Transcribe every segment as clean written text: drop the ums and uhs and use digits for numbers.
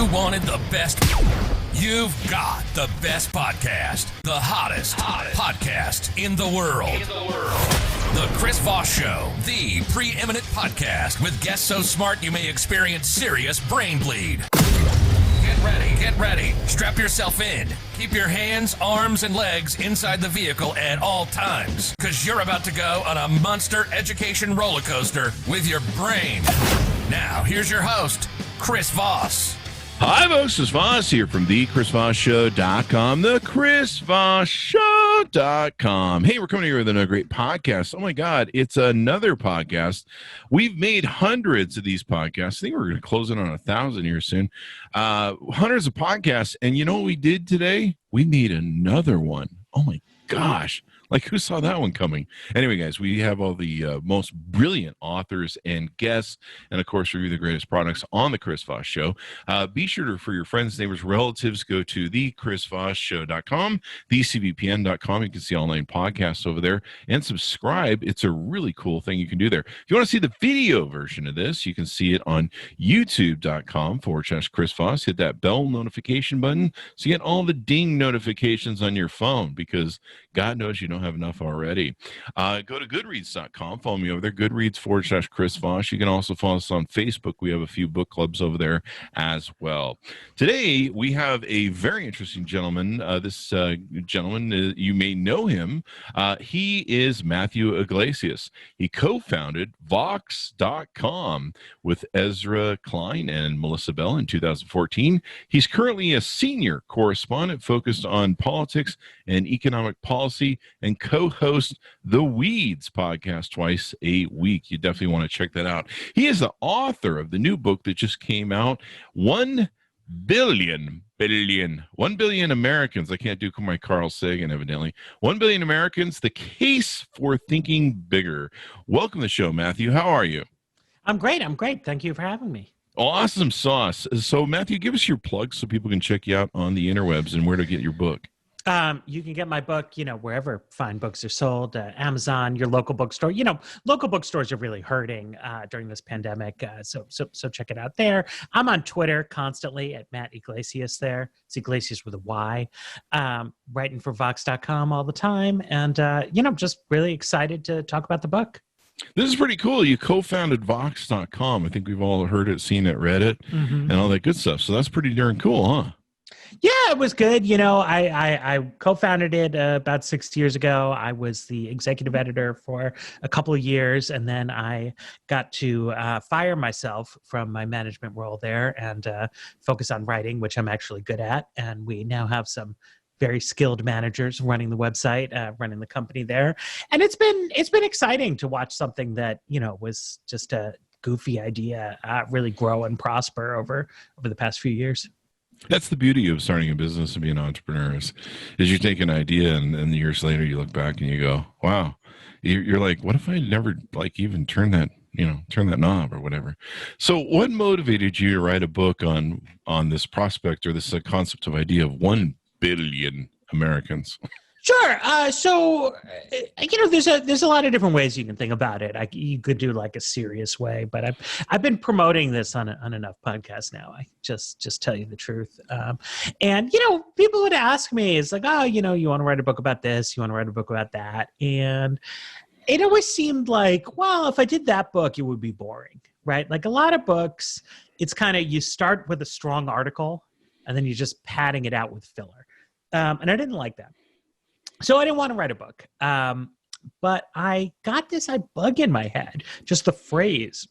You wanted the best. You've got the best podcast. The hottest podcast in the world. The Chris Voss Show, the preeminent podcast with guests so smart you may experience serious brain bleed. Get ready. Strap yourself in. Keep your hands, arms, and legs inside the vehicle at all times, because you're about to go on a monster education roller coaster with your brain. Now, here's your host, Chris Voss. Hi, folks. Chris Voss here from thechrisvossshow.com, thechrisvossshow.com. Hey, we're coming here with another great podcast. Oh, my God. It's another podcast. We've made hundreds of these podcasts. I think we're going to close in on 1,000 here soon. Hundreds of podcasts. And you know what we did today? We made another one. Oh, my gosh. Like, who saw that one coming? Anyway, guys, we have all the most brilliant authors and guests, and, of course, review the greatest products on The Chris Voss Show. Be sure to, for your friends, neighbors, relatives, go to thechrisvossshow.com, thecvpn.com. You can see online podcasts over there, and subscribe. It's a really cool thing you can do there. If you want to see the video version of this, you can see it on youtube.com/Chris Voss. Hit that bell notification button so you get all the ding notifications on your phone, because God knows you don't have enough already. Go to goodreads.com. Follow me over there, goodreads/Chris Voss. You can also follow us on Facebook. We have a few book clubs over there as well. Today, we have a very interesting gentleman. This gentleman, you may know him. He is Matthew Yglesias. He co-founded Vox.com with Ezra Klein and Melissa Bell in 2014. He's currently a senior correspondent focused on politics and economic policy, and co-host the Weeds podcast twice a week. You definitely want to check that out. He is the author of the new book that just came out, 1 billion Americans. I can't do my Carl Sagan, evidently. 1 billion Americans, the case for thinking bigger. Welcome to the show, Matthew. How are you? I'm great. Thank you for having me. Awesome sauce. So, Matthew, give us your plugs so people can check you out on the interwebs and where to get your book. You can get my book, wherever fine books are sold, Amazon, your local bookstore. Local bookstores are really hurting during this pandemic, so check it out there. I'm on Twitter constantly at Matt Yglesias there. It's Yglesias with a Y. Writing for Vox.com all the time, and just really excited to talk about the book. This is pretty cool. You co-founded Vox.com. I think we've all heard it, seen it, read it, and all that good stuff. So that's pretty darn cool, huh? Yeah, it was good. I co-founded it about 6 years ago. I was the executive editor for a couple of years, and then I got to fire myself from my management role there and focus on writing, which I'm actually good at. And we now have some very skilled managers running the website, running the company there. And it's been exciting to watch something that, was just a goofy idea really grow and prosper over the past few years. That's the beauty of starting a business and being an entrepreneur is you take an idea and years later you look back and you go, wow, you're like, what if I never even turn that knob or whatever. So what motivated you to write a book on this prospect or this concept of idea of 1 billion Americans? Sure. So, there's a lot of different ways you can think about it. You could do like a serious way, but I've been promoting this on enough podcasts now. I just tell you the truth. And people would ask me, it's like, oh, you want to write a book about this, you want to write a book about that, and it always seemed like, well, if I did that book, it would be boring, right? Like a lot of books, it's kind of you start with a strong article, and then you're just padding it out with filler, and I didn't like that. So I didn't want to write a book, but I got this bug in my head, just the phrase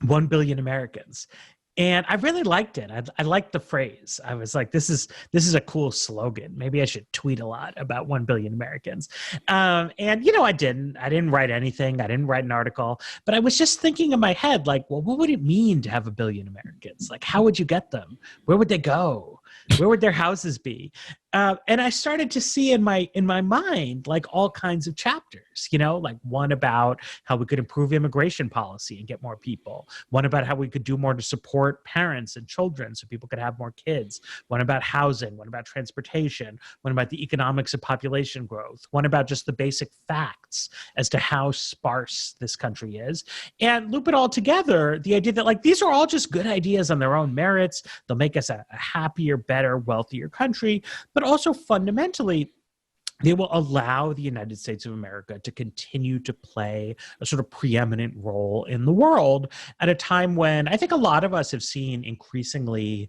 1 billion Americans. And I really liked it. I liked the phrase. I was like, this is a cool slogan. Maybe I should tweet a lot about 1 billion Americans. And I didn't write anything. I didn't write an article, but I was just thinking in my head, like, well, what would it mean to have 1 billion Americans? Like, how would you get them? Where would they go? Where would their houses be? And I started to see in my mind like all kinds of chapters, like one about how we could improve immigration policy and get more people, one about how we could do more to support parents and children so people could have more kids, one about housing, one about transportation, one about the economics of population growth, one about just the basic facts as to how sparse this country is, and loop it all together. The idea that like these are all just good ideas on their own merits. They'll make us a happier, better, wealthier country, but also fundamentally, they will allow the United States of America to continue to play a sort of preeminent role in the world at a time when I think a lot of us have seen increasingly,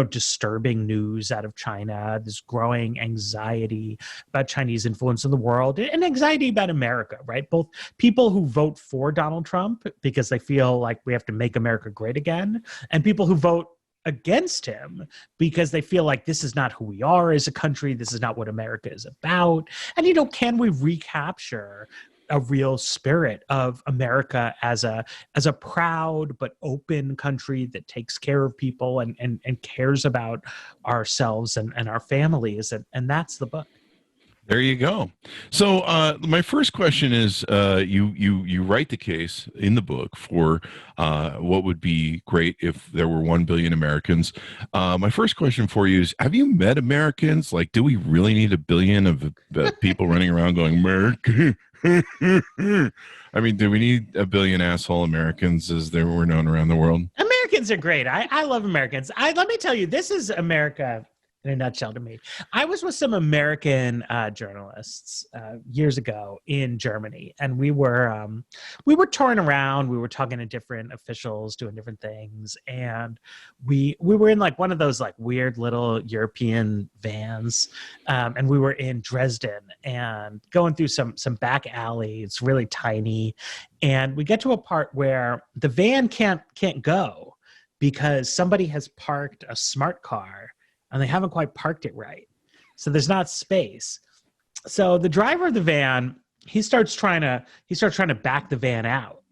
disturbing news out of China, this growing anxiety about Chinese influence in the world, and anxiety about America, right? Both people who vote for Donald Trump because they feel like we have to make America great again, and people who vote against him because they feel like this is not who we are as a country. This is not what America is about. And, can we recapture a real spirit of America as a proud but open country that takes care of people and cares about ourselves and our families? And that's the book. There you go. So my first question is, you write the case in the book for what would be great if there were 1 billion Americans. My first question for you is, have you met Americans? Like, do we really need 1 billion of people running around going, America? I mean, do we need 1 billion asshole Americans as they were known around the world? Americans are great. I love Americans. Let me tell you, this is America in a nutshell to me. I was with some American journalists years ago in Germany, and we were touring around. We were talking to different officials, doing different things, and we were in like one of those like weird little European vans, and we were in Dresden and going through some back alley. It's really tiny, and we get to a part where the van can't go because somebody has parked a smart car and they haven't quite parked it right. So there's not space. So the driver of the van, he starts trying to back the van out.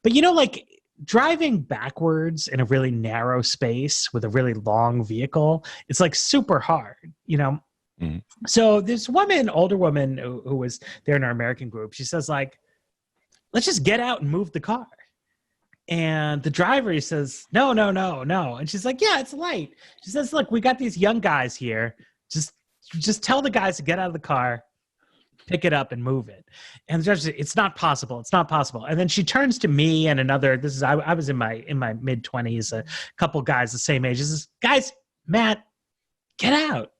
But like driving backwards in a really narrow space with a really long vehicle, it's like super hard, Mm-hmm. So this woman, older woman who was there in our American group, she says like, let's just get out and move the car. And the driver, he says, no. And she's like, yeah, it's light. She says, look, we got these young guys here. Just tell the guys to get out of the car, pick it up and move it. And the driver says, it's not possible. It's not possible. And then she turns to me and another, I was in my mid 20s, a couple guys the same age. She says, guys, Matt, get out.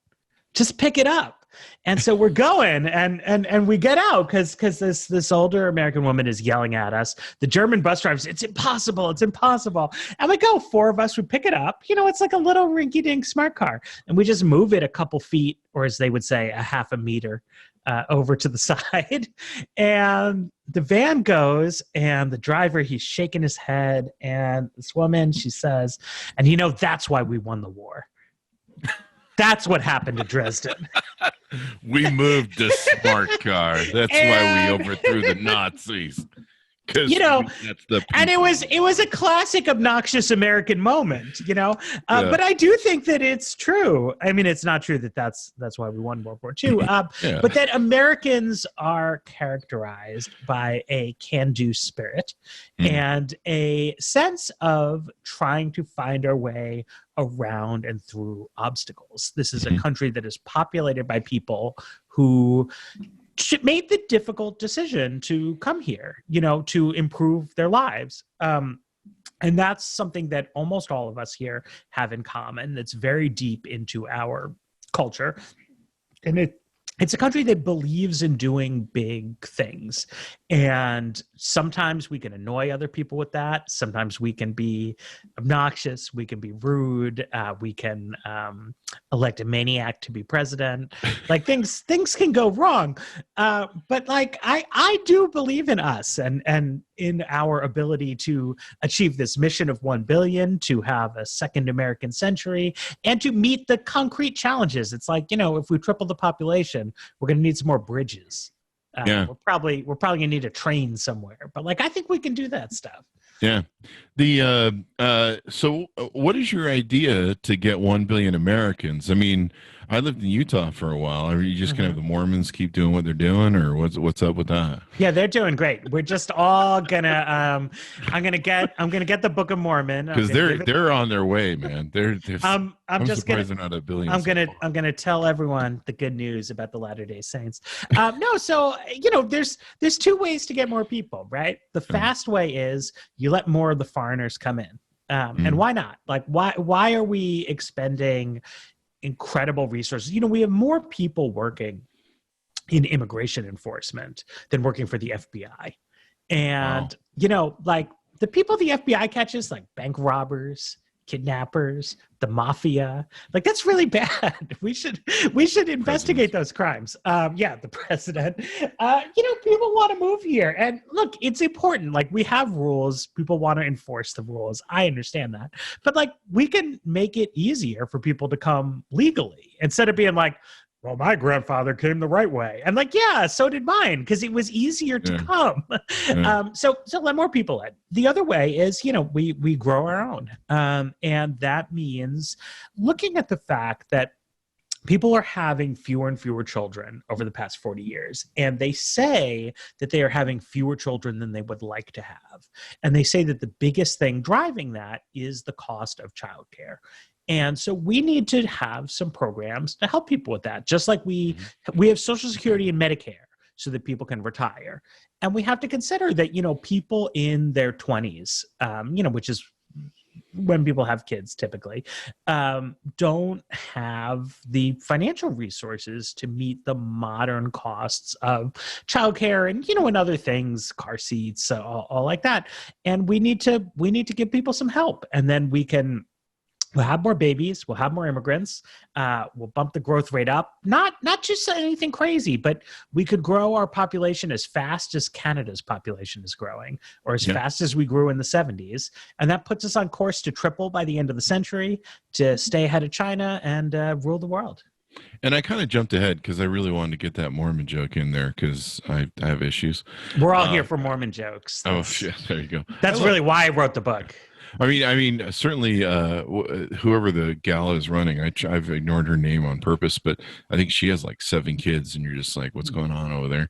Just pick it up. And so we're going and we get out because this older American woman is yelling at us. The German bus drivers, it's impossible. And we go, 4 of us, we pick it up. It's like a little rinky-dink smart car. And we just move it a couple feet, or as they would say, a half a meter over to the side. And the van goes, and the driver, he's shaking his head. And this woman, she says, and that's why we won the war. That's what happened to Dresden. We moved the smart car. That's why we overthrew the Nazis. That's the and it was a classic obnoxious American moment, But I do think that it's true. I mean, it's not true that that's why we won World War II. But that Americans are characterized by a can-do spirit and a sense of trying to find our way around and through obstacles. This is a country that is populated by people who made the difficult decision to come here, to improve their lives. And that's something that almost all of us here have in common. That's very deep into our culture. And it's a country that believes in doing big things. And sometimes we can annoy other people with that. Sometimes we can be obnoxious. We can be rude. We can elect a maniac to be president. Like things can go wrong. But like I do believe in us and in our ability to achieve this mission of 1 billion, to have a second American century, and to meet the concrete challenges. It's like, if we triple the population, we're going to need some more bridges. We're probably going to need a train somewhere. But like, I think we can do that stuff. Yeah. So what is your idea to get 1 billion Americans? I mean, I lived in Utah for a while. Are you just gonna have the Mormons keep doing what they're doing, or what's up with that? Yeah, they're doing great. We're just all gonna I'm gonna get the Book of Mormon. Because they're on their way, man. I'm just surprised they're not a billion. I'm gonna tell everyone the good news about the Latter-day Saints. No, so there's two ways to get more people, right? The fast way is you let more of the foreigners come in. And why not? Like, why are we expending incredible resources? We have more people working in immigration enforcement than working for the FBI. And, like the people the FBI catches, like bank robbers, kidnappers, the mafia, like that's really bad. We should investigate those crimes. The president, people want to move here, and look, it's important. Like, we have rules. People want to enforce the rules. I understand that, but like, we can make it easier for people to come legally instead of being like, well, my grandfather came the right way. And like, yeah, so did mine, because it was easier to come. So let more people in. The other way is, we grow our own. And that means looking at the fact that people are having fewer and fewer children over the past 40 years. And they say that they are having fewer children than they would like to have. And they say that the biggest thing driving that is the cost of childcare. And so we need to have some programs to help people with that, just like we have Social Security and Medicare so that people can retire. And we have to consider that, people in their 20s, which is when people have kids typically, don't have the financial resources to meet the modern costs of childcare and, and other things, car seats, all like that. And we need to give people some help, and then we'll have more babies. We'll have more immigrants. We'll bump the growth rate up. Not just anything crazy, but we could grow our population as fast as Canada's population is growing, or as fast as we grew in the 70s. And that puts us on course to triple by the end of the century, to stay ahead of China and rule the world. And I kind of jumped ahead because I really wanted to get that Mormon joke in there because I have issues. We're all here for Mormon jokes. Shit. There you go. That's really why I wrote the book. I mean, certainly, whoever the gal is running, I've ignored her name on purpose, but I think she has like 7 kids, and you're just like, what's going on over there?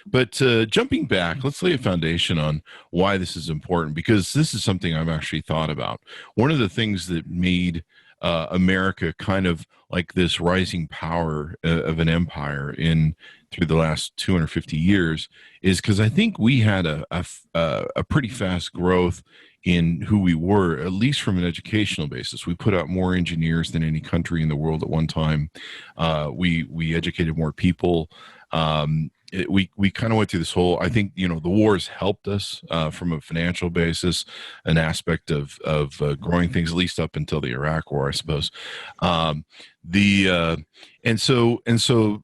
But jumping back, let's lay a foundation on why this is important, because this is something I've actually thought about. One of the things that made America kind of like this rising power of an empire through the last 250 years is because I think we had a pretty fast growth in who we were, at least from an educational basis. We put out more engineers than any country in the world at one time. We educated more people. We kind of went through this whole, I think, the wars helped us from a financial basis, an aspect of growing things, at least up until the Iraq War, I suppose. And so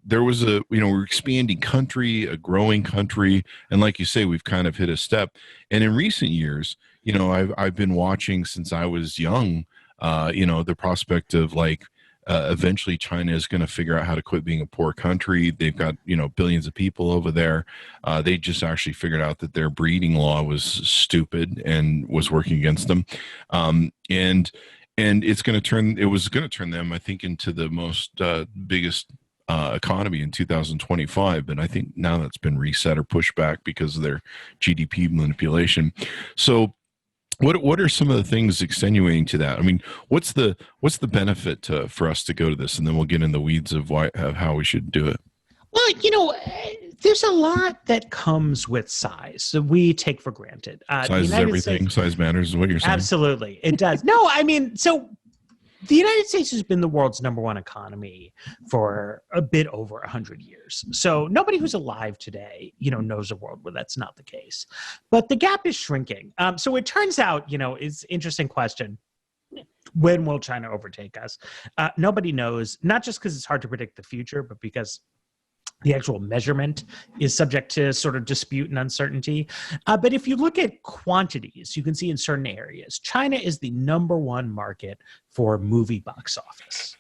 there was we're expanding country, a growing country. And like you say, we've kind of hit a step. And in recent years, I've been watching since I was young, the prospect of eventually China is going to figure out how to quit being a poor country. They've got, billions of people over there. They just actually figured out that their breeding law was stupid and was working against them. And it was going to turn them, I think, into the most biggest economy in 2025. But I think now that's been reset or pushed back because of their GDP manipulation. So what are some of the things extenuating to that? I mean, what's the benefit for us to go to this? And then we'll get in the weeds of how we should do it. Well, there's a lot that comes with size that we take for granted. Size is everything. Size matters is what you're saying. Absolutely. It does. No, I mean, so the United States has been the world's #1 economy for a bit over 100 years. So nobody who's alive today, knows a world where that's not the case. But the gap is shrinking. So it turns out, it's an interesting question. When will China overtake us? Nobody knows, not just because it's hard to predict the future, but because the actual measurement is subject to sort of dispute and uncertainty. But if you look at quantities, you can see in certain areas, China is the #1 market for movie box office.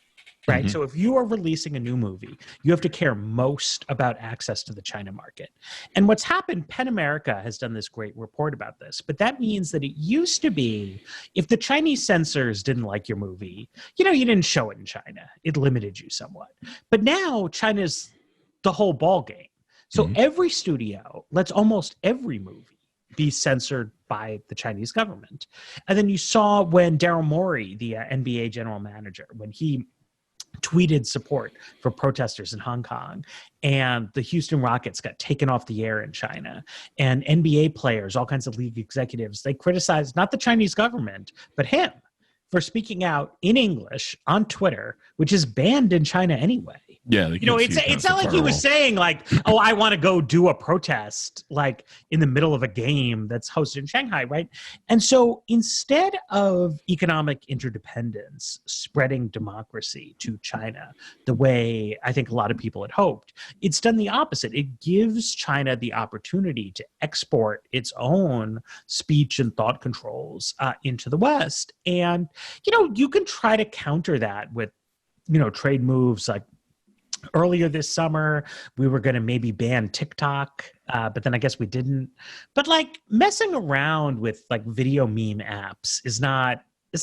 right? So if you are releasing a new movie, you have to care most about access to the China market. And what's happened, PEN America has done this great report about this, but that means that it used to be if the Chinese censors didn't like your movie, you didn't show it in China. It limited you somewhat. But now China's the whole ball game. So every studio lets almost every movie be censored by the Chinese government. And then you saw when Daryl Morey, the NBA general manager, when he tweeted support for protesters in Hong Kong, and the Houston Rockets got taken off the air in China, and NBA players, all kinds of league executives, they criticized not the Chinese government, but him for speaking out in English on Twitter, which is banned in China anyway. Yeah, it's not like he was saying like, "Oh, I want to go do a protest like in the middle of a game that's hosted in Shanghai," right? And so instead of economic interdependence spreading democracy to China the way I think a lot of people had hoped, it's done the opposite. It gives China the opportunity to export its own speech and thought controls into the West. And you can try to counter that with trade moves like earlier this summer, we were going to maybe ban TikTok, but then I guess we didn't. But like messing around with like video meme apps it's not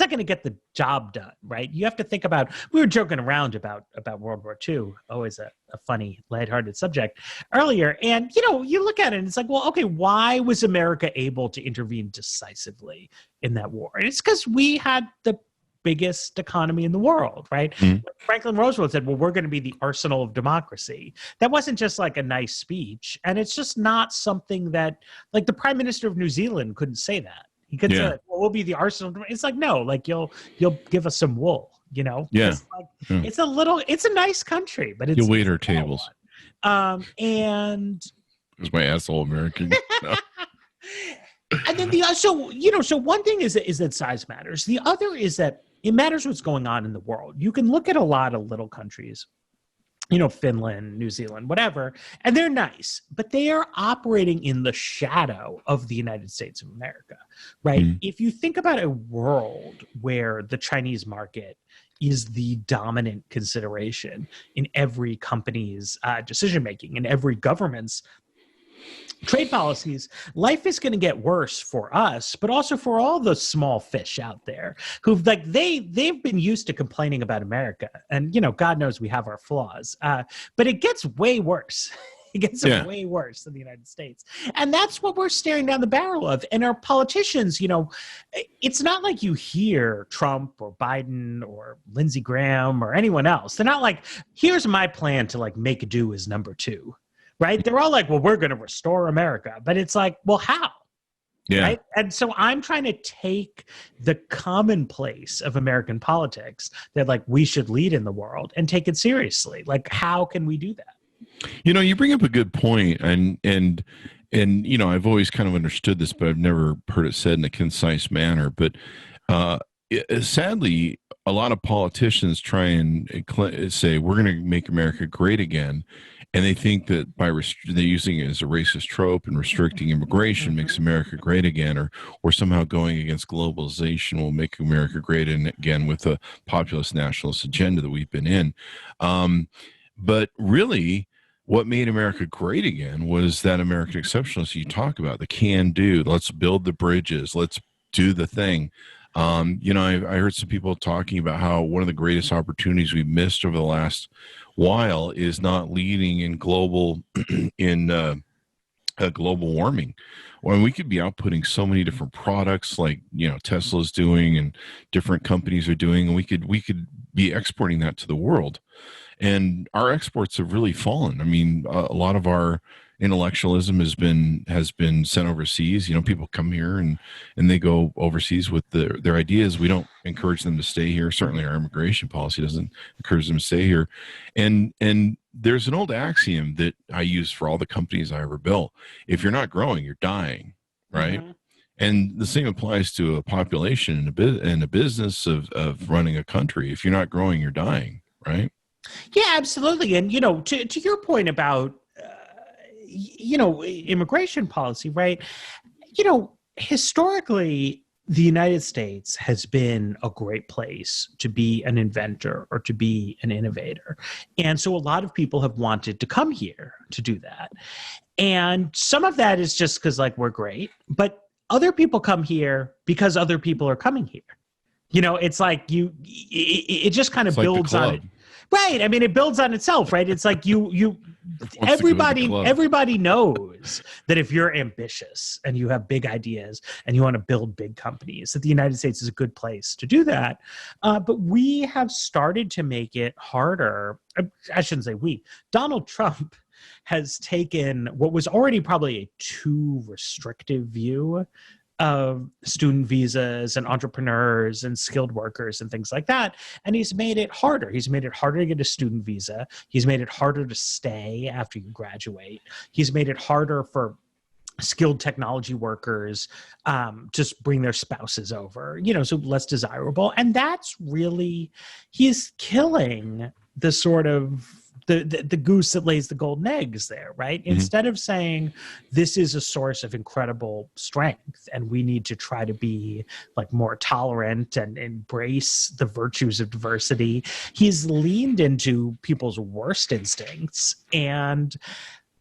going to get the job done, right? You have to think about, we were joking around about World War II, always a funny, lighthearted subject earlier. And, you look at it and it's like, well, okay, why was America able to intervene decisively in that war? And it's because we had the biggest economy in the world, right? Franklin Roosevelt said, well, we're going to be the arsenal of democracy. That wasn't just like a nice speech. And it's just not something that, like, the Prime Minister of New Zealand couldn't say that. He could say, well, we'll be the arsenal. It's like, no, like you'll give us some wool, Yeah. It's it's a nice country, but you'll wait our tables. And it's my asshole American. No. And then so one thing is that size matters. The other is that it matters what's going on in the world. You can look at a lot of little countries, Finland, New Zealand, whatever, and they're nice, but they are operating in the shadow of the United States of America, right? If you think about a world where the Chinese market is the dominant consideration in every company's decision-making, in every government's trade policies, life is going to get worse for us, but also for all the small fish out there who've they've been used to complaining about America, and God knows we have our flaws, but it gets way worse. It gets way worse than the United States, and that's what we're staring down the barrel of. And our politicians, it's not like you hear Trump or Biden or Lindsey Graham or anyone else. They're not like, here's my plan to like make do as number two. Right? They're all like, well, we're going to restore America. But it's like, well, how? Yeah. Right? And so I'm trying to take the commonplace of American politics that like we should lead in the world and take it seriously. Like, how can we do that? You bring up a good point, and I've always kind of understood this, but I've never heard it said in a concise manner. But sadly, a lot of politicians try and say we're going to make America great again. And they think that by they're using it as a racist trope and restricting immigration makes America great again, or somehow going against globalization will make America great again with a populist nationalist agenda that we've been in. But really, what made America great again was that American exceptionalism you talk about, the can do. Let's build the bridges. Let's do the thing. I heard some people talking about how one of the greatest opportunities we've missed over the last while is not leading in global global warming. When we could be outputting so many different products like Tesla's doing and different companies are doing, and we could be exporting that to the world. And our exports have really fallen. I mean, a lot of our intellectualism has been sent overseas. People come here and they go overseas with their ideas. We don't encourage them to stay here. Certainly our immigration policy doesn't encourage them to stay here. And there's an old axiom that I use for all the companies I ever built. If you're not growing, you're dying, right? Mm-hmm. And the same applies to a population and a business of running a country. If you're not growing, you're dying, right? Yeah, absolutely. And, to your point about, immigration policy, right? Historically, the United States has been a great place to be an inventor or to be an innovator. And so a lot of people have wanted to come here to do that. And some of that is just because like we're great, but other people come here because other people are coming here. You know, it's like it just kind of builds on it. Right. I mean, it builds on itself, right? It's like everybody knows that if you're ambitious and you have big ideas and you want to build big companies, that the United States is a good place to do that. But we have started to make it harder. I shouldn't say we. Donald Trump has taken what was already probably a too restrictive view of student visas and entrepreneurs and skilled workers and things like that. And he's made it harder. He's made it harder to get a student visa. He's made it harder to stay after you graduate. He's made it harder for skilled technology workers just bring their spouses over, you know, so less desirable. And that's really, he's killing the sort of the goose that lays the golden eggs there, right? Mm-hmm. Instead of saying this is a source of incredible strength and we need to try to be like more tolerant and embrace the virtues of diversity, he's leaned into people's worst instincts and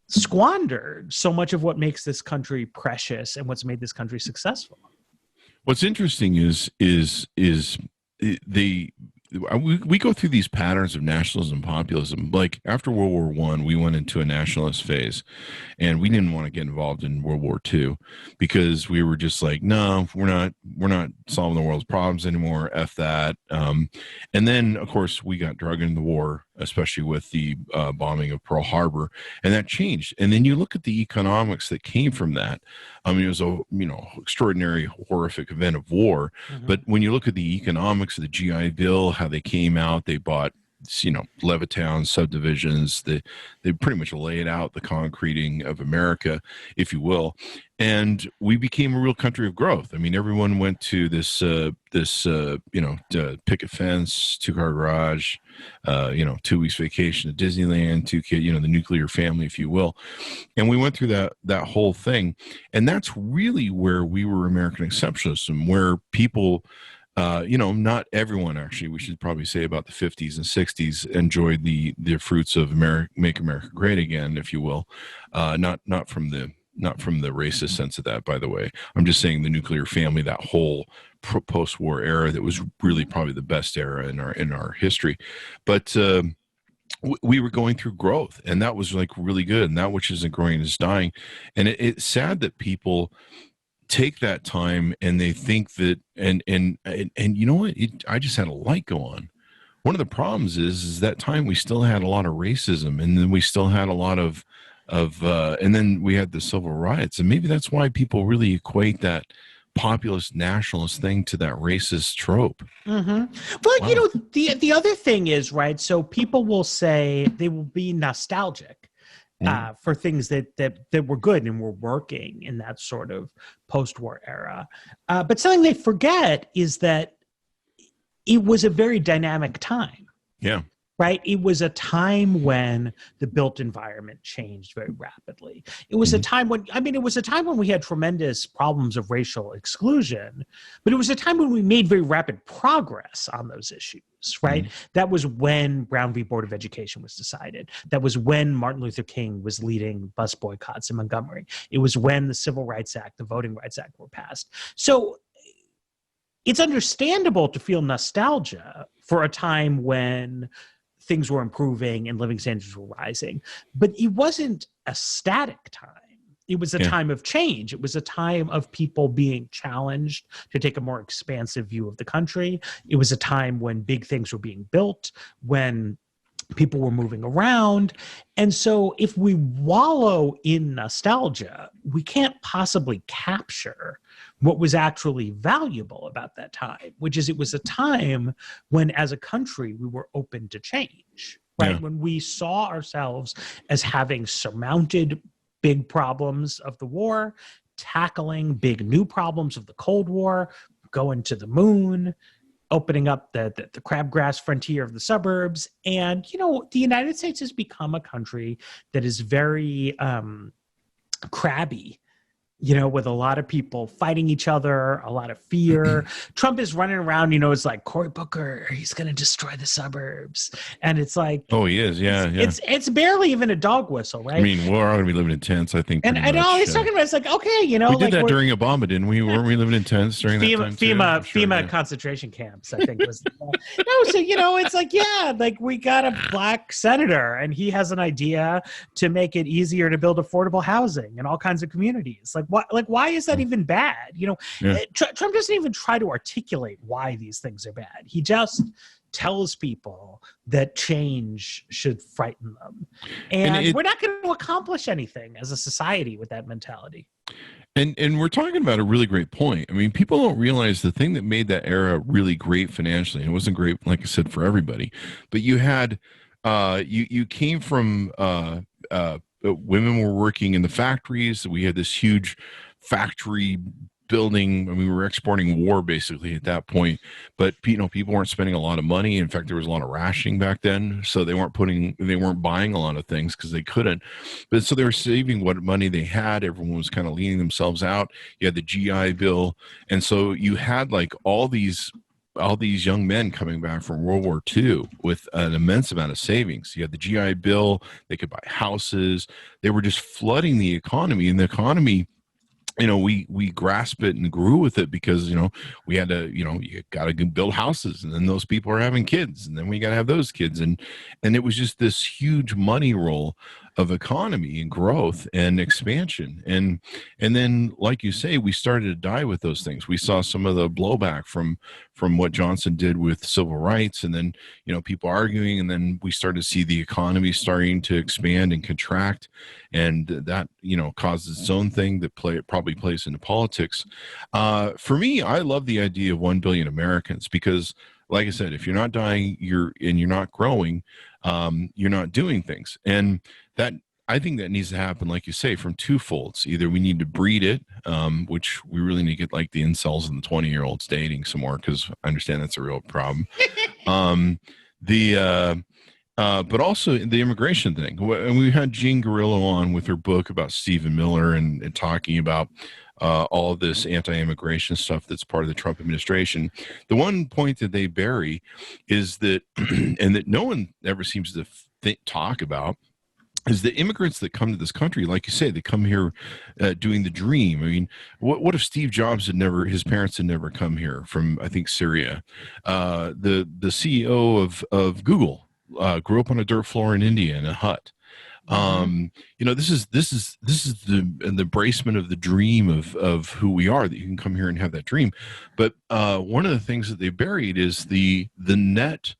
squandered so much of what makes this country precious and what's made this country successful. What's interesting is we go through these patterns of nationalism and populism. Like after World War I, we went into a nationalist phase, and we didn't want to get involved in World War II because we were just like, no, we're not solving the world's problems anymore. F that. And then, of course, we got dragged into the war, especially with the bombing of Pearl Harbor, and that changed. And then you look at the economics that came from that. I mean, it was a extraordinary, horrific event of war. Mm-hmm. But when you look at the economics of the GI Bill, how they came out, they bought, Levittown subdivisions. They pretty much laid out the concreting of America, if you will, and we became a real country of growth. I mean, everyone went to this picket fence, 2-car garage, 2 weeks vacation to Disneyland, 2 kid, the nuclear family, if you will, and we went through that whole thing, and that's really where we were American exceptionalism, where people. Not everyone actually, we should probably say about the 50s and 60s enjoyed the fruits of Make America Great Again, if you will. Not from the racist sense of that, by the way. I'm just saying the nuclear family, that whole post-war era that was really probably the best era in our history. But we were going through growth, and that was like really good. And that which isn't growing is dying. And it's sad that people take that time and they think that and you know what, I just had a light go on. One of the problems is that time we still had a lot of racism, and then we still had a lot of and then we had the civil riots, and maybe that's why people really equate that populist nationalist thing to that racist trope. Mm-hmm. Well, wow. The other thing is, right, so people will say they will be nostalgic for things that were good and were working in that sort of post-war era. But something they forget is that it was a very dynamic time. Yeah. Right? It was a time when the built environment changed very rapidly. It was a time when we had tremendous problems of racial exclusion, but it was a time when we made very rapid progress on those issues, right? That was when Brown v. Board of Education was decided. That was when Martin Luther King was leading bus boycotts in Montgomery. It was when the Civil Rights Act, the Voting Rights Act were passed. So it's understandable to feel nostalgia for a time when things were improving and living standards were rising, but it wasn't a static time. It was a time of change. It was a time of people being challenged to take a more expansive view of the country. It was a time when big things were being built, when people were moving around. And so if we wallow in nostalgia, we can't possibly capture what was actually valuable about that time, which is it was a time when, as a country, we were open to change, right? Yeah. When we saw ourselves as having surmounted big problems of the war, tackling big new problems of the Cold War, going to the moon, opening up the crabgrass frontier of the suburbs. And, the United States has become a country that is very crabby with a lot of people fighting each other, a lot of fear. Trump is running around, it's like Cory Booker, he's going to destroy the suburbs. And it's like, oh, he is. Yeah. It's barely even a dog whistle, right? I mean, we're all going to be living in tents, I think. And all he's talking about is like, okay, we did that during Obama, didn't we? Weren't we living in tents during that time too? FEMA concentration camps, I think was. No, so, it's like, yeah, like we got a black senator and he has an idea to make it easier to build affordable housing in all kinds of communities. Why is that even bad? Trump doesn't even try to articulate why these things are bad. He just tells people that change should frighten them. And we're not going to accomplish anything as a society with that mentality. And we're talking about a really great point. I mean, people don't realize the thing that made that era really great financially, and it wasn't great, like I said, for everybody, but you had, you came from, women were working in the factories. We had this huge factory building. I mean, we were exporting war basically at that point, but people weren't spending a lot of money. In fact, there was a lot of rationing back then. So they weren't buying a lot of things because they couldn't, but so they were saving what money they had. Everyone was kind of leaning themselves out. You had the GI Bill. And so you had like all these young men coming back from World War II with an immense amount of savings. You had the GI Bill, they could buy houses. They were just flooding the economy, and the economy, we grasped it and grew with it because, we had to, you got to build houses, and then those people are having kids, and then we got to have those kids. And it was just this huge money roll of economy and growth and expansion. And then, like you say, we started to die with those things. We saw some of the blowback from what Johnson did with civil rights, and then, people arguing, and then we started to see the economy starting to expand and contract. And that, causes its own thing that probably plays into politics. For me, I love the idea of 1 billion Americans because, like I said, if you're not dying, you're not growing, you're not doing things. And that, I think that needs to happen, like you say, from two folds. Either we need to breed it, which we really need to get like the incels and the 20-year-olds dating some more, because I understand that's a real problem. But also the immigration thing. And we had Jean Garillo on with her book about Stephen Miller and talking about all of this anti-immigration stuff that's part of the Trump administration. The one point that they bury is that, and that no one ever seems to talk about, is the immigrants that come to this country, like you say, they come here doing the dream. I mean, what if Steve Jobs his parents had never come here from, I think, Syria? The CEO of Google grew up on a dirt floor in India in a hut. This is the embracement of the dream of who we are, that you can come here and have that dream. But one of the things that they buried is the net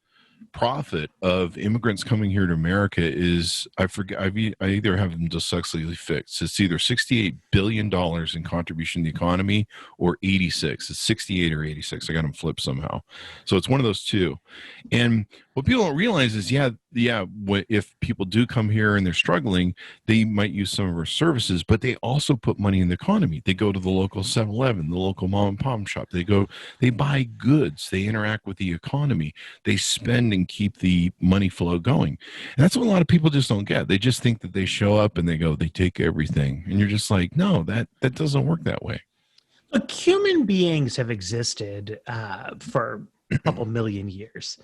profit of immigrants coming here to America is, I forget, I either have them dyslexially fixed. It's either $68 billion in contribution to the economy or 86. It's 68 or 86. I got them flipped somehow. So it's one of those two. And what people don't realize is, if people do come here and they're struggling, they might use some of our services, but they also put money in the economy. They go to the local 7-Eleven, the local mom and pop shop. They buy goods. They interact with the economy. They spend and keep the money flow going. And that's what a lot of people just don't get. They just think that they show up and they take everything. And you're just like, no, that doesn't work that way. Look, human beings have existed for a couple million years.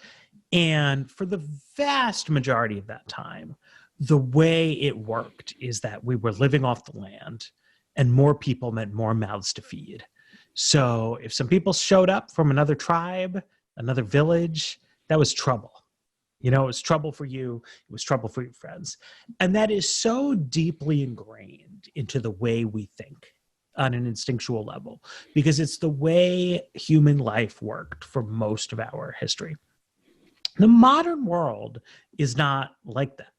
And for the vast majority of that time, the way it worked is that we were living off the land, and more people meant more mouths to feed. So if some people showed up from another tribe, another village, that was trouble. It was trouble for you. It was trouble for your friends. And that is so deeply ingrained into the way we think on an instinctual level, because it's the way human life worked for most of our history. The modern world is not like that.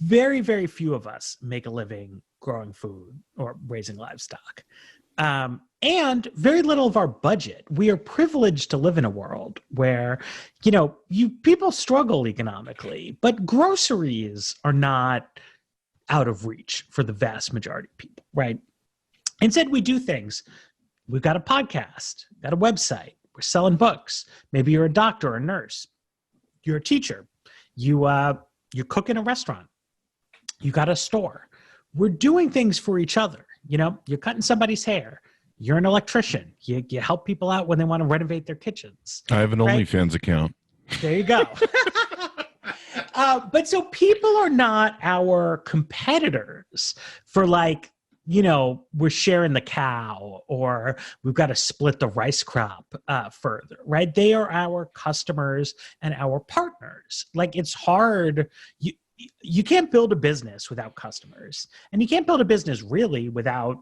Very, very few of us make a living growing food or raising livestock. And very little of our budget. We are privileged to live in a world where, people struggle economically, but groceries are not out of reach for the vast majority of people, right? Instead, we do things. We've got a podcast, got a website. We're selling books. Maybe you're a doctor or a nurse. You're a teacher. You cook in a restaurant. You got a store. We're doing things for each other. You're cutting somebody's hair. You're an electrician. You help people out when they want to renovate their kitchens. I have an right? OnlyFans account. There you go. But so people are not our competitors for we're sharing the cow or we've got to split the rice crop further, right? They are our customers and our partners. It's hard. You can't build a business without customers, and you can't build a business really without,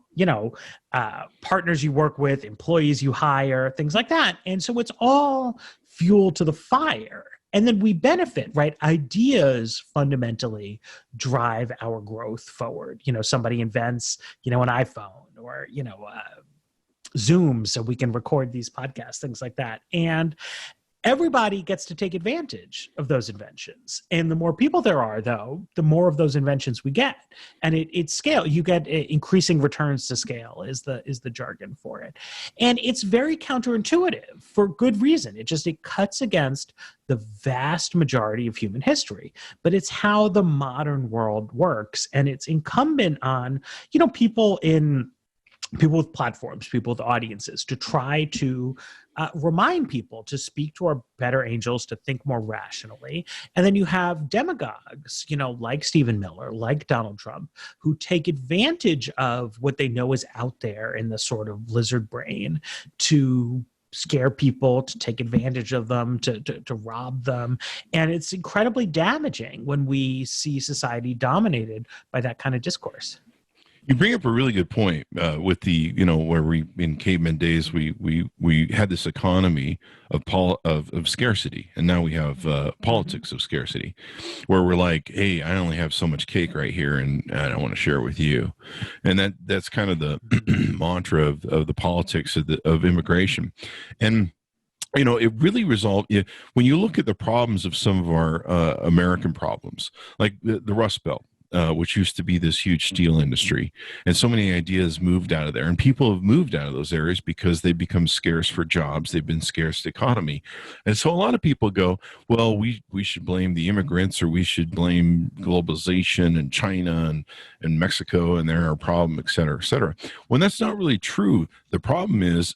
partners you work with, employees you hire, things like that. And so it's all fuel to the fire. And then we benefit, right? Ideas fundamentally drive our growth forward. Somebody invents, an iPhone or, Zoom so we can record these podcasts, things like that. And everybody gets to take advantage of those inventions. And the more people there are, though, the more of those inventions we get. And it's scale. You get increasing returns to scale is the jargon for it. And it's very counterintuitive for good reason. It cuts against the vast majority of human history. But it's how the modern world works. And it's incumbent on, people with platforms, people with audiences, to try to remind people to speak to our better angels, to think more rationally. And then you have demagogues, like Stephen Miller, like Donald Trump, who take advantage of what they know is out there in the sort of lizard brain to scare people, to take advantage of them, to rob them. And it's incredibly damaging when we see society dominated by that kind of discourse. You bring up a really good point with the, where we in caveman days we had this economy of scarcity, and now we have politics of scarcity, where we're like, hey, I only have so much cake right here, and I don't want to share it with you, and that's kind of the mantra of the politics of immigration, and. It really resolved when you look at the problems of some of our American problems, like the Rust Belt. Which used to be this huge steel industry, and so many ideas moved out of there, and people have moved out of those areas because they've become scarce for jobs. They've been scarce to economy, and so a lot of people go, well, we should blame the immigrants, or we should blame globalization and China and Mexico, and they're our problem, et cetera, et cetera. When that's not really true. The problem is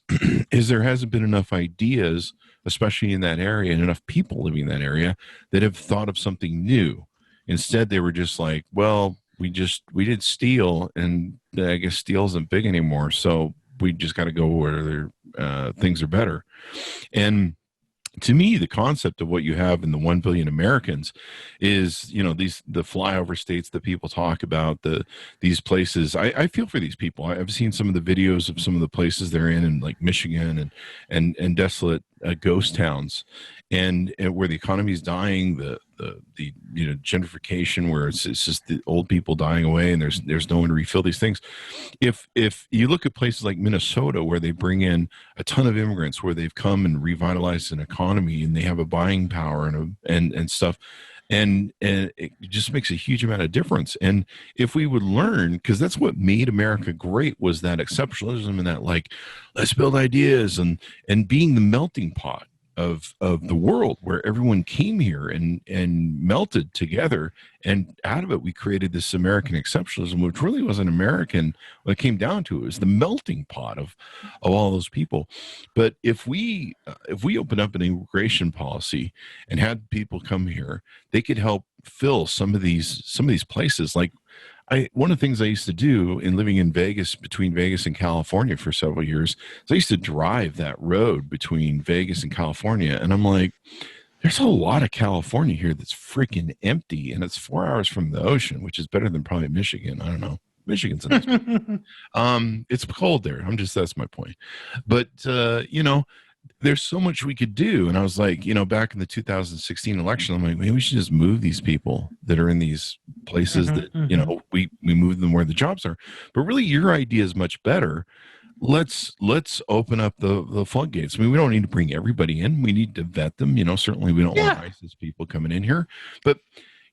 there hasn't been enough ideas, especially in that area, and enough people living in that area that have thought of something new. Instead, they were just like, well, we did steel, and I guess steel isn't big anymore, so we just got to go where things are better. And to me, the concept of what you have in the 1 billion Americans is, the flyover states that people talk about, these places. I feel for these people. I've seen some of the videos of some of the places they're in like Michigan and desolate ghost towns, and where the economy is dying, the gentrification, where it's just the old people dying away, and there's no one to refill these things. If you look at places like Minnesota, where they bring in a ton of immigrants, where they've come and revitalized an economy, and they have a buying power and stuff, and it just makes a huge amount of difference. And if we would learn, because that's what made America great, was that exceptionalism and that, like, let's build ideas and being the melting pot of the world, where everyone came here and melted together, and out of it we created this American exceptionalism, which really wasn't American. When it came down to it, was the melting pot of all those people. But if we open up an immigration policy and had people come here, they could help fill some of these places. Like, one of the things I used to do in living in Vegas, between Vegas and California for several years, is I used to drive that road between Vegas and California. And I'm like, there's a lot of California here that's freaking empty. And it's 4 hours from the ocean, which is better than probably Michigan. I don't know. Michigan's a nice place. It's cold there. That's my point. But, there's so much we could do. And I was like, back in the 2016 election, I'm like, maybe we should just move these people that are in these places that, we move them where the jobs are. But really, your idea is much better. Let's open up the floodgates. I mean, we don't need to bring everybody in. We need to vet them. Certainly we don't want ISIS people coming in here, but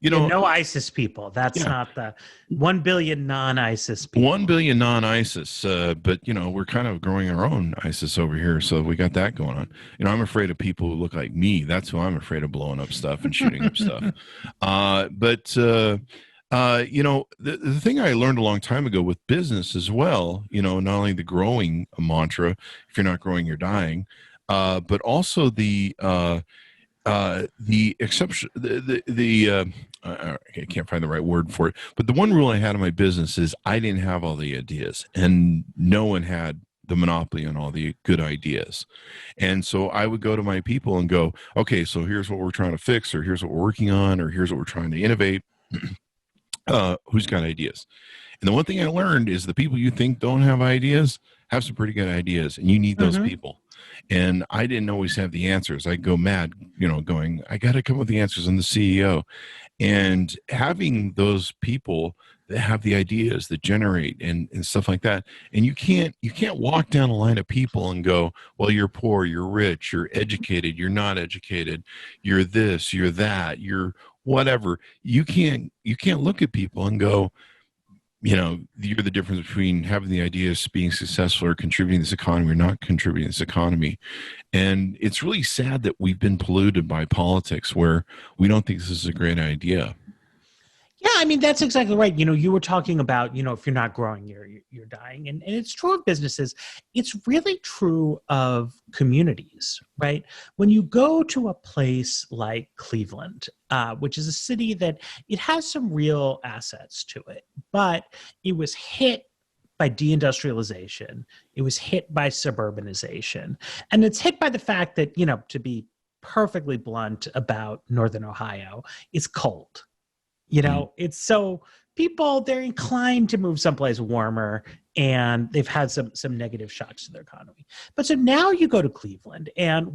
no ISIS people. That's not the 1 billion non-ISIS people. 1 billion non-ISIS, but we're kind of growing our own ISIS over here, so we got that going on. I'm afraid of people who look like me. That's who I'm afraid of, blowing up stuff and shooting up stuff. But The thing I learned a long time ago with business as well, not only the growing mantra, if you're not growing, you're dying, but also the exception, I can't find the right word for it, but the one rule I had in my business is I didn't have all the ideas, and no one had the monopoly on all the good ideas. And so I would go to my people and go, okay, so here's what we're trying to fix, or here's what we're working on, or here's what we're trying to innovate. Who's got ideas? And the one thing I learned is the people you think don't have ideas have some pretty good ideas, and you need those people. And I didn't always have the answers. I'd go mad, going, I got to come up with the answers. I'm the CEO. And having those people that have the ideas that generate and stuff like that. And you can't walk down a line of people and go, well, you're poor, you're rich, you're educated, you're not educated, you're this, you're that, you're whatever. You can't look at people and go, you're the difference between having the ideas, being successful, or contributing to this economy or not contributing to this economy. And it's really sad that we've been polluted by politics where we don't think this is a great idea. Yeah, I mean, that's exactly right. You were talking about, if you're not growing, you're dying. And it's true of businesses. It's really true of communities, right? When you go to a place like Cleveland, which is a city that it has some real assets to it, but it was hit by deindustrialization. It was hit by suburbanization. And it's hit by the fact that, to be perfectly blunt about Northern Ohio, it's cold. It's so people, they're inclined to move someplace warmer, and they've had some negative shocks to their economy. But so now you go to Cleveland, and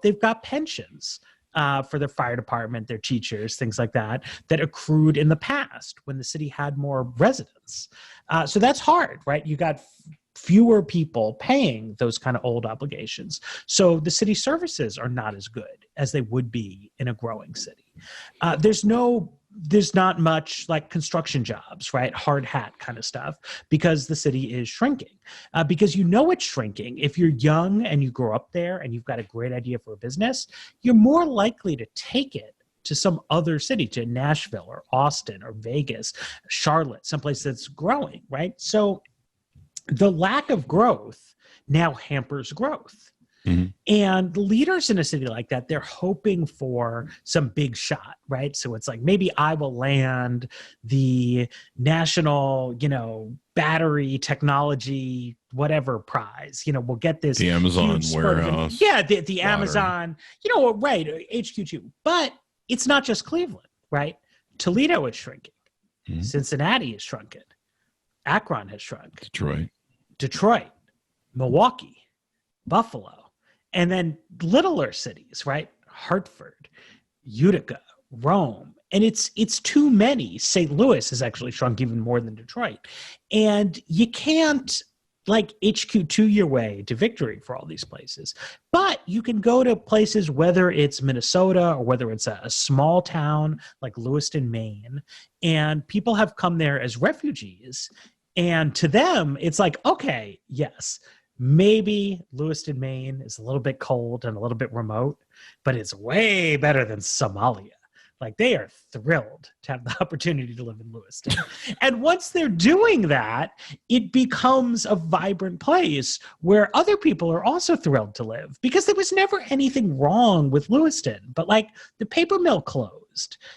they've got pensions for their fire department, their teachers, things like that accrued in the past when the city had more residents. So that's hard, right? You got fewer people paying those kind of old obligations. So the city services are not as good as they would be in a growing city. There's not much like construction jobs, right? Hard hat kind of stuff, because the city is shrinking. Because it's shrinking. If you're young and you grow up there and you've got a great idea for a business, you're more likely to take it to some other city, to Nashville or Austin or Vegas, Charlotte, someplace that's growing, right? So the lack of growth now hampers growth. Mm-hmm. And leaders in a city like that, they're hoping for some big shot, right? So it's like, maybe I will land the national, battery technology, whatever prize, we'll get this. The Amazon warehouse. Yeah, the Amazon, right, HQ2. But it's not just Cleveland, right? Toledo is shrinking. Mm-hmm. Cincinnati is shrunken. Akron has shrunk. Detroit, Milwaukee, Buffalo. And then littler cities, right? Hartford, Utica, Rome. And it's too many. St. Louis has actually shrunk even more than Detroit. And you can't HQ2 your way to victory for all these places. But you can go to places, whether it's Minnesota or whether it's a small town like Lewiston, Maine, and people have come there as refugees. And to them, it's like, okay, yes, maybe Lewiston, Maine is a little bit cold and a little bit remote, but it's way better than Somalia. Like, they are thrilled to have the opportunity to live in Lewiston. And once they're doing that, it becomes a vibrant place where other people are also thrilled to live, because there was never anything wrong with Lewiston, but the paper mill closed.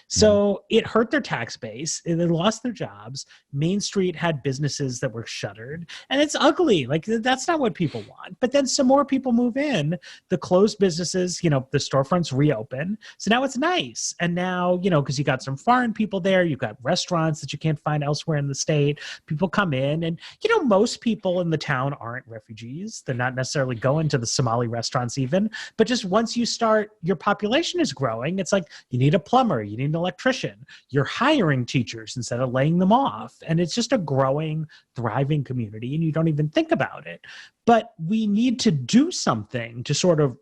So it hurt their tax base. They lost their jobs. Main Street had businesses that were shuttered, and it's ugly. That's not what people want. But then some more people move in, the closed businesses, the storefronts reopen. So now it's nice. And now, because you got some foreign people there, you've got restaurants that you can't find elsewhere in the state. People come in, and, most people in the town aren't refugees. They're not necessarily going to the Somali restaurants even, but just once you start, your population is growing. It's like, you need a plumber, you need an electrician, you're hiring teachers instead of laying them off. And it's just a growing, thriving community, and you don't even think about it. But we need to do something to sort of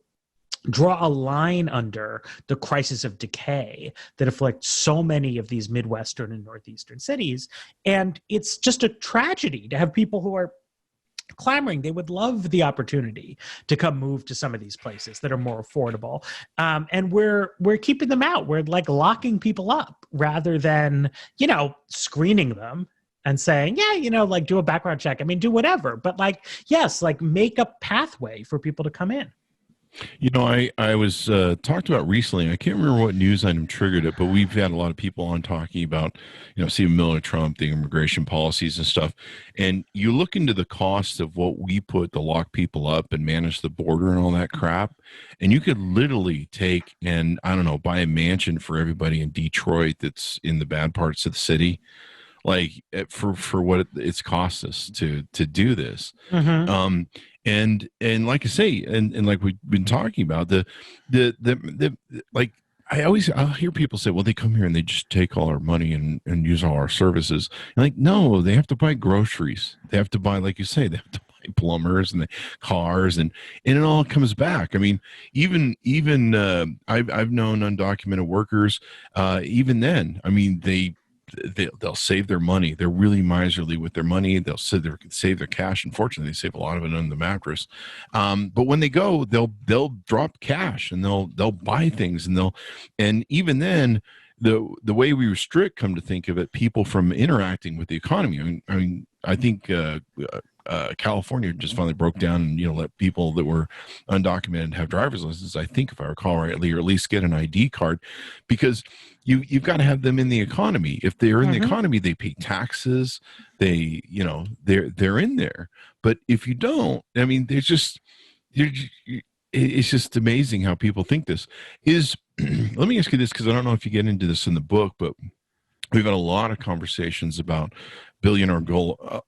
draw a line under the crisis of decay that afflicts so many of these Midwestern and Northeastern cities. And it's just a tragedy to have people who are clamoring. They would love the opportunity to come move to some of these places that are more affordable. And we're keeping them out. We're locking people up. rather than, screening them and saying, yeah, like do a background check. I mean, do whatever. But like, yes, like make a pathway for people to come in. I was talked about recently. I can't remember what news item triggered it, but we've had a lot of people on talking about, Stephen Miller, Trump, the immigration policies and stuff. And you look into the cost of what we put to lock people up and manage the border and all that crap, and you could literally take and, I don't know, buy a mansion for everybody in Detroit that's in the bad parts of the city, like for what it's cost us to do this. Mm-hmm. And like I say, and like we've been talking about, the like I'll hear people say, well, they come here and they just take all our money and use all our services. And like, no, they have to buy groceries. They have to buy, like you say, they have to buy plumbers and the cars, and it all comes back. I mean, even I've known undocumented workers, even then, I mean, they'll save their money. They're really miserly with their money. They'll save their cash. Unfortunately, they save a lot of it on the mattress. But when they go, they'll drop cash and they'll buy things, and even then, the way we restrict, come to think of it, people from interacting with the economy. I think California just finally broke down and let people that were undocumented have driver's licenses, I think, if I recall rightly, or at least get an ID card, because you've got to have them in the economy. If they're in the economy, they pay taxes. They're in there. But if you don't, I mean, it's just amazing how people think this is. Let me ask you this, because I don't know if you get into this in the book, but we've had a lot of conversations about billionaire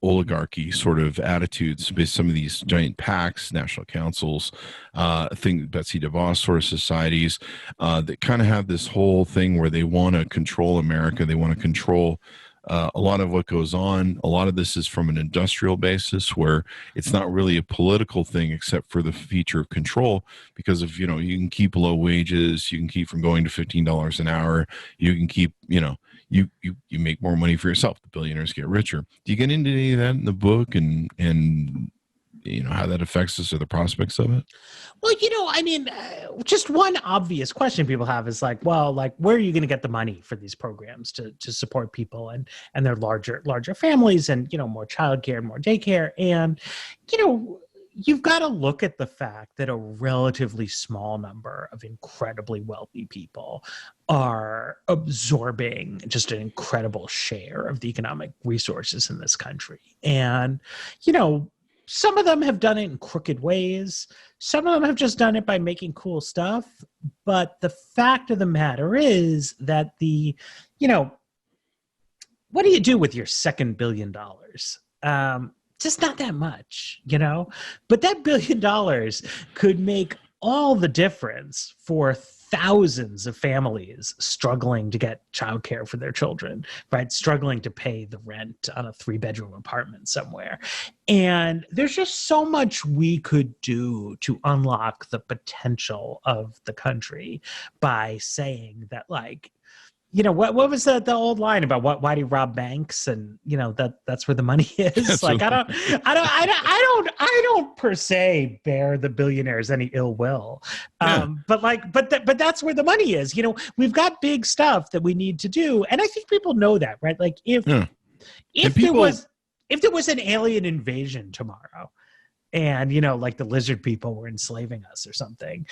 oligarchy sort of attitudes with some of these giant PACs, national councils, Betsy DeVos sort of societies that kind of have this whole thing where they want to control America. They want to control a lot of what goes on. A lot of this is from an industrial basis where it's not really a political thing except for the feature of control, because if, you can keep low wages, you can keep from going to $15 an hour, you can keep, you make more money for yourself. The billionaires get richer. Do you get into any of that in the book and how that affects us or the prospects of it? Well, just one obvious question people have is like, well, like, where are you going to get the money for these programs to support people and their larger families and, more childcare and more daycare? And, you've got to look at the fact that a relatively small number of incredibly wealthy people are absorbing just an incredible share of the economic resources in this country. And, some of them have done it in crooked ways. Some of them have just done it by making cool stuff. But the fact of the matter is that what do you do with your second $1 billion? Just not that much, But that $1 billion could make all the difference for thousands of families struggling to get childcare for their children, right? Struggling to pay the rent on a 3-bedroom apartment somewhere. And there's just so much we could do to unlock the potential of the country by saying that, like, what was the old line about why do you rob banks, and that's where the money is. Like, I don't per se bear the billionaires any ill will, but that's where the money is. We've got big stuff that we need to do, and I think people know that, right? Like if there was an alien invasion tomorrow, and like the lizard people were enslaving us or something,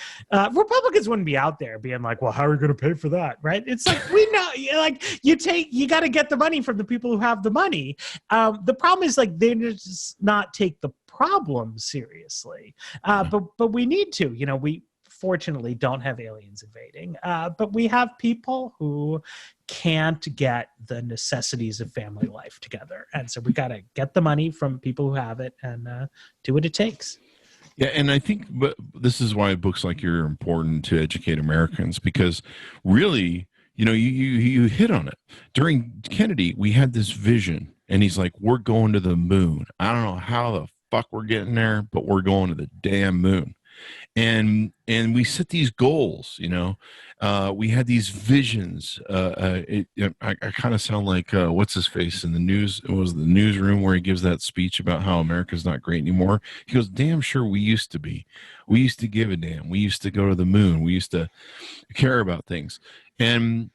Republicans wouldn't be out there being like, well, how are we going to pay for that, right? It's like, we know, like, you got to get the money from the people who have the money. The problem is, like, they just not take the problem seriously, but we need to. We fortunately don't have aliens invading, but we have people who can't get the necessities of family life together. And so we got to get the money from people who have it and do what it takes. Yeah, and I think this is why books like yours are important to educate Americans, because really, you hit on it. During Kennedy, we had this vision, and he's like, we're going to the moon. I don't know how the fuck we're getting there, but we're going to the damn moon. And we set these goals, we had these visions. I kind of sound like what's his face in the news. It was the newsroom where he gives that speech about how America's not great anymore. He goes, damn sure we used to be. We used to give a damn. We used to go to the moon. We used to care about things. And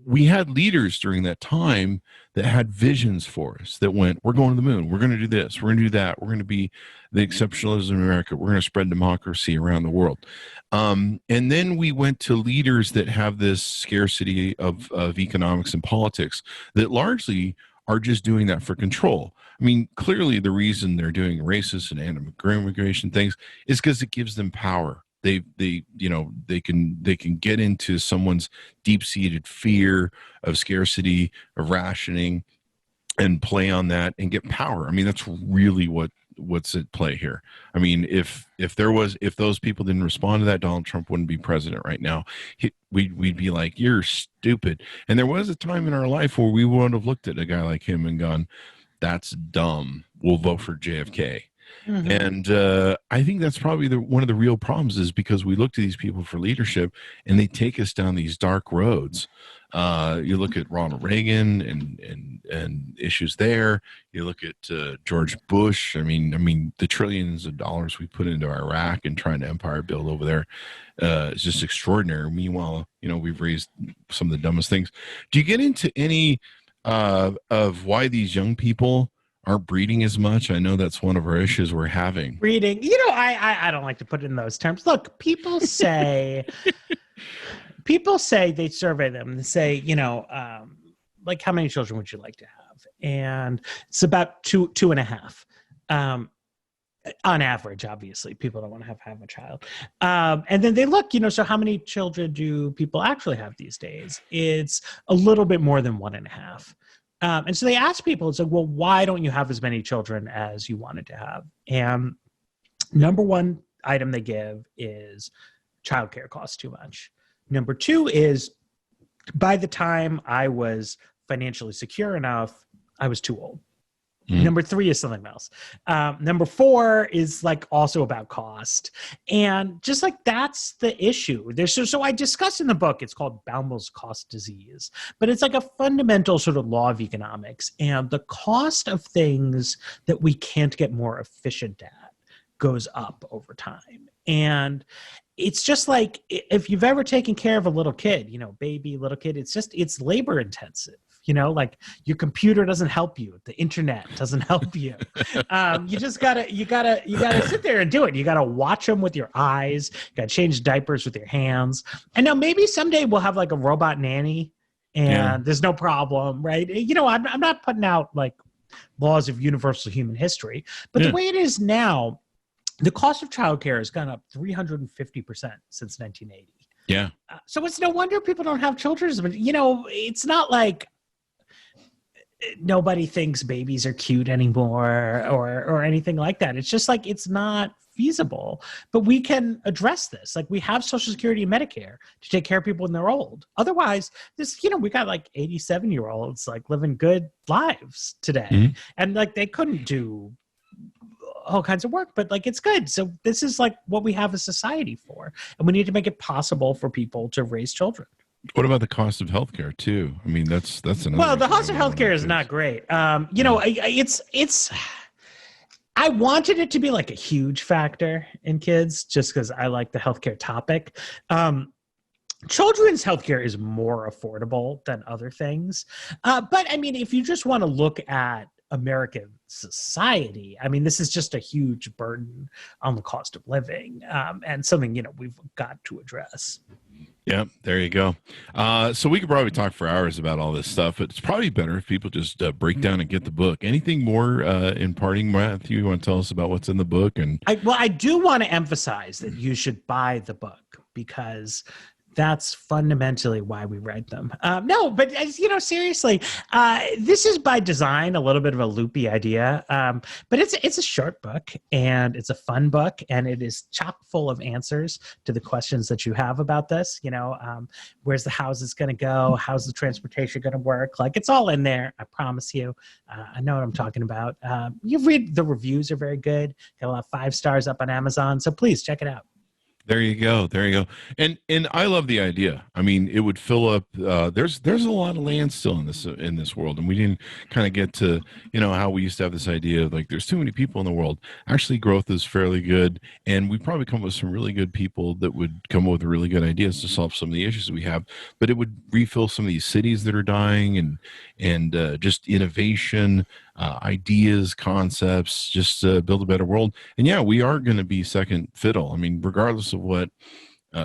we had leaders during that time that had visions for us that went, we're going to the moon. We're going to do this. We're going to do that. We're going to be the exceptionalism in America. We're going to spread democracy around the world. And then we went to leaders that have this scarcity of economics and politics that largely are just doing that for control. I mean, clearly the reason they're doing racist and anti-immigration things is because it gives them power. They can get into someone's deep-seated fear of scarcity, of rationing, and play on that and get power. I mean, that's really what's at play here. I mean, if those people didn't respond to that, Donald Trump wouldn't be president right now. We'd be like, you're stupid. And there was a time in our life where we would have looked at a guy like him and gone, that's dumb. We'll vote for JFK. Mm-hmm. And I think that's probably one of the real problems, is because we look to these people for leadership and they take us down these dark roads. You look at Ronald Reagan and issues there. You look at George Bush. I mean, the trillions of dollars we put into Iraq and trying to empire build over there is just extraordinary. Meanwhile, we've raised some of the dumbest things. Do you get into any of why these young people aren't breeding as much? I know that's one of our issues we're having. Breeding, I don't like to put it in those terms. Look, people say they survey them. They say, like, how many children would you like to have? And it's about two and a half. On average, obviously, people don't want to have a child. And then they look, so how many children do people actually have these days? It's a little bit more than 1.5. And so they ask people, it's like, well, why don't you have as many children as you wanted to have? And number one item they give is childcare costs too much. Number two is, by the time I was financially secure enough, I was too old. Mm-hmm. Number three is something else. Number four is like also about cost. And just like that's the issue. So I discuss in the book, it's called Baumol's cost disease, but it's like a fundamental sort of law of economics. And the cost of things that we can't get more efficient at goes up over time. And it's just like, if you've ever taken care of a little kid, baby, little kid, it's labor intensive. Like your computer doesn't help you. The internet doesn't help you. You just gotta sit there and do it. You gotta watch them with your eyes. You gotta change diapers with your hands. And now maybe someday we'll have like a robot nanny and there's no problem, right? I'm not putting out like laws of universal human history, but the way it is now, the cost of childcare has gone up 350% since 1980. Yeah. So it's no wonder people don't have children. But, it's not like nobody thinks babies are cute anymore or anything like that. It's just like, it's not feasible, but we can address this. Like, we have Social Security and Medicare to take care of people when they're old. Otherwise, we got like 87-year-olds like living good lives today. Mm-hmm. And like, they couldn't do all kinds of work, but like, it's good. So this is like what we have a society for, and we need to make it possible for people to raise children. What about the cost of healthcare too? I mean, that's another. Well, the cost of healthcare is not great. It's. I wanted it to be like a huge factor in kids, just because I like the healthcare topic. Children's healthcare is more affordable than other things, but I mean, if you just want to look at American society, I mean, this is just a huge burden on the cost of living, and something we've got to address. Yeah, there you go. So we could probably talk for hours about all this stuff, but it's probably better if people just break down and get the book. Anything more in parting, Matthew, you want to tell us about what's in the book? And I do want to emphasize that you should buy the book, because that's fundamentally why we read them. No, but seriously, this is by design a little bit of a loopy idea, but it's a short book and it's a fun book, and it is chock full of answers to the questions that you have about this. Where's the houses going to go? How's the transportation going to work? Like, it's all in there. I promise you. I know what I'm talking about. You read the reviews are very good. Got a lot of 5 stars up on Amazon, so please check it out. There you go. There you go. And I love the idea. I mean, it would fill up. There's a lot of land still in this world, and we didn't kind of get to how we used to have this idea of like there's too many people in the world. Actually, growth is fairly good, and we probably come up with some really good people that would come up with really good ideas to solve some of the issues that we have. But it would refill some of these cities that are dying, and just innovation. Ideas, concepts, just build a better world. And yeah, we are going to be second fiddle. I mean, regardless of what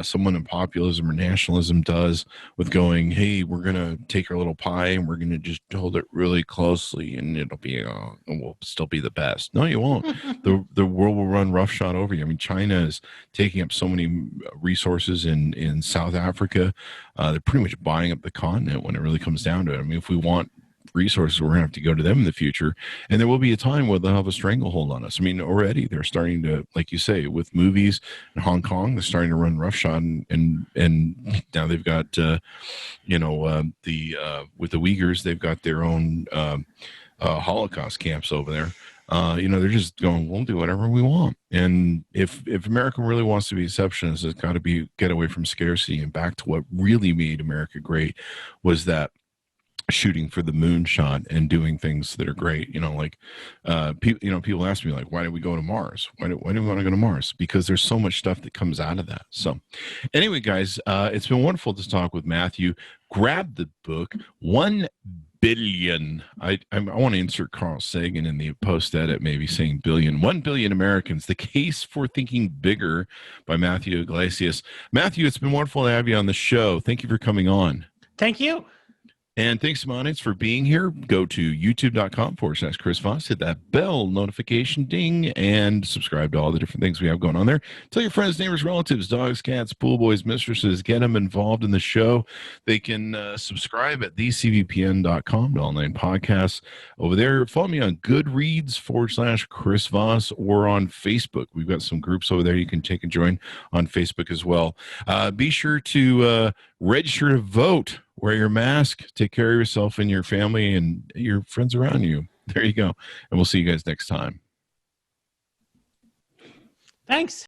someone in populism or nationalism does with going, hey, we're going to take our little pie and we're going to just hold it really closely and it'll be, and we'll still be the best. No, you won't. The world will run roughshod over you. I mean, China is taking up so many resources in South Africa. They're pretty much buying up the continent when it really comes down to it. I mean, if we want resources, we're going to have to go to them in the future, and there will be a time where they'll have a stranglehold on us. I mean, already they're starting to, like you say, with movies in Hong Kong, they're starting to run roughshod, and now they've got with the Uyghurs, they've got their own Holocaust camps over there. They're just going, we'll do whatever we want. And if America really wants to be exceptionist, it's got to get away from scarcity and back to what really made America great, was that shooting for the moon shot and doing things that are great. People ask me like, why did we go to Mars? Why do we want to go to Mars? Because there's so much stuff that comes out of that. So anyway, guys, it's been wonderful to talk with Matthew. Grab the book, 1 billion. I want to insert Carl Sagan in the post edit, maybe saying billion. 1 billion Americans, The Case for Thinking Bigger by Matthew Yglesias. Matthew, it's been wonderful to have you on the show. Thank you for coming on. Thank you. And thanks to my audience for being here. Go to youtube.com/Chris Voss. Hit that bell notification ding and subscribe to all the different things we have going on there. Tell your friends, neighbors, relatives, dogs, cats, pool boys, mistresses. Get them involved in the show. They can subscribe at thecvpn.com to online podcasts. Over there, follow me on Goodreads/Chris Voss or on Facebook. We've got some groups over there you can take and join on Facebook as well. Be sure to register to vote. Wear your mask, take care of yourself and your family and your friends around you. There you go. And we'll see you guys next time. Thanks.